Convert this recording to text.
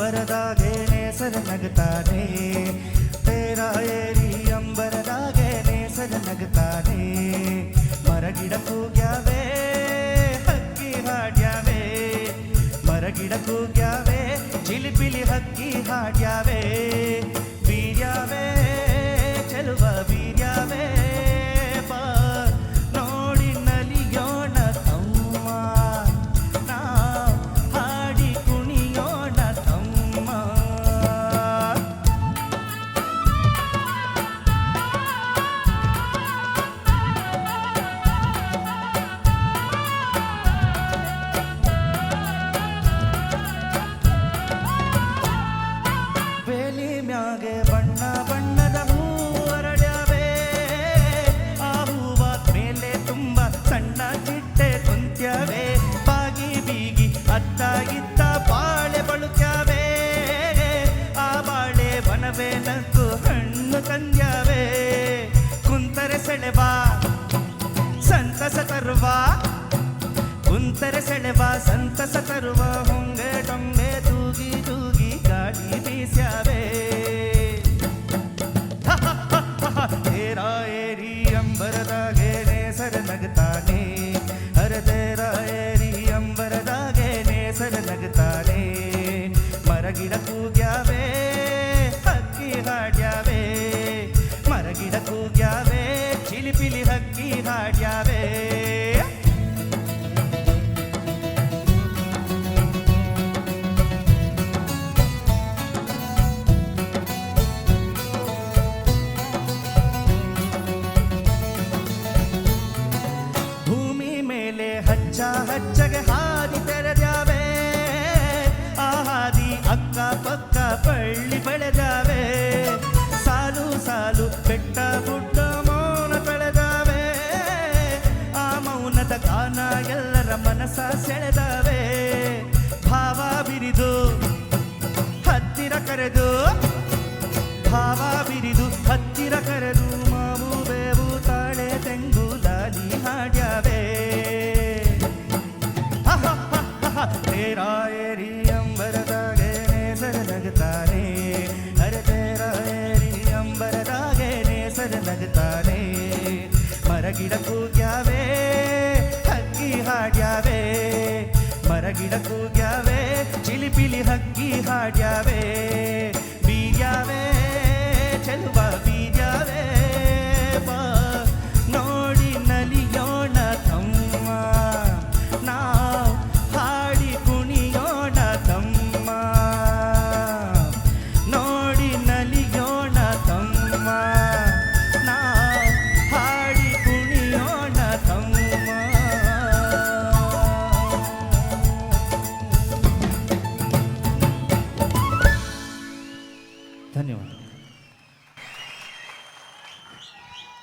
ಅಂಬರದಾಗೆ ನೇಸರ ನಗುತ್ತಾನೆ ತೇರ ಏರಿ ಅಂಬರದಾಗೆ ನೇಸರ ನಗುತ್ತಾನೆ ಮರಗಿಡ ಕೂಗ್ಯಾವೆ ಹಕ್ಕಿ ಹಾಡ್ಯಾವೆ ಮರಗಿಡ ಕೂಗ್ಯಾವೆ ಚಿಲಿಪಿಲಿ ಹಕ್ಕಿ ಹಾಡ್ಯಾವೆ ಬೀರ್ಯಾವೆ ಚೆಲುವ ಬೀರ್ಯಾವೆ ಬಾ ನೋಡಿ ನಲಿಯೋಣ ತಮ್ಮ ನಾ ಹಾಡಿ ಕುಣಿಯೋಣ ತಮ್ಮ ಬೇಲಿ ಮ್ಯಾಗೆ ಬಣ್ಣ ಬಣ್ಣದ ಹೂ ಅರಳ್ಯಾವೆ ಆ ಹೂವ ಮೇಲೆ ತುಂಬ ಸಣ್ಣ ಚಿಟ್ಟೆ ಕುಂತ್ಯಾವೆ ಬಾಗಿ ಬೀಗಿ ಅತ್ತ ಇತ್ತ ಬಾಳೆ ಬಳುಕ್ಯಾವೆ ಆ ಬಾಳೆ ವನವೇ ನಕ್ಕು ಹಣ್ಣು ತಂದ್ಯಾವೆ ಕುಂತರೆ ಸೆಳೆವಾ ಸಂತಸ ತರುವ ಕುಂತರೆ ಸೆಳೆವ ಸಂತಸ ತರುವ ಹೊಂಗೆ ಟೊಂಗೆ ತೂಗಿ ತೂಗಿ ಗಾಳಿ ಬೀಸ್ಯಾವೆ ತೇರ ಏರಿ ಅಂಬರದಾಗೆ ನೇಸರ ನಗುತ್ತಾನೆ ಹರದೇರ ಏರಿ ಅಂಬರದಾಗೆ ನೇಸರ ನಗುತ್ತಾನೆ ಮರಗಿಡ ಕೂಗ್ಯಾವೆ ಹಕ್ಕಿ ಹಾಡ್ಯಾವೆ ಮರಗಿಡ ಕೂಗ್ಯಾವೆ ಚಿಲಿಪಿಲಿ ಹಕ್ಕಿ ಹಾಡ್ಯಾವೆ ಹಚ್ಚ ಹಚ್ಚಗೆ ಹಾದಿ ತೆರೆದ್ಯಾವೆ ಆ ಹಾದಿ ಅಕ್ಕ ಪಕ್ಕ ಬಳ್ಳಿ ಬೆಳೆದಾವೆ ಸಾಲು ಸಾಲು ಬೆಟ್ಟ ಗುಡ್ಡ ಮೌನ ಬೆಳೆದಾವೆ ಆ ಮೌನದ ಗಾನ ಎಲ್ಲರ ಮನಸ ಸೆಳೆದಾವೆ ಭಾವ ಬಿರಿದು ಹತ್ತಿರ ಕರೆದು ಭಾವ ಬಿರಿದು ಹತ್ತಿರ ಕರೆದು ಮಾವು ಬೇವು ತಾಳೆ ತೆಂಗು ಲಾಲಿ ಹಾಡ್ಯಾವೆ ತೇರ ಏರಿ ಅಂಬರದಾಗೆ ನೇಸರ ನಗುತ್ತಾನೆ ಅರೆ ತೇರ ಏರಿ ಅಂಬರದಾಗೆ ನೇಸರ ನಗುತ್ತಾನೆ ಮರಗಿಡ ಕೂಗ್ಯಾವೆ ಹಕ್ಕಿ ಹಾಡ್ಯಾವೆ ಮರಗಿಡ ಕೂಗ್ಯಾವೆ ಚಿಲಿಪಿಲಿ ಹಕ್ಕಿ ಹಾಡ್ಯಾವೆ ಬೀರ್ಯಾವೆ ಚೆಲುವ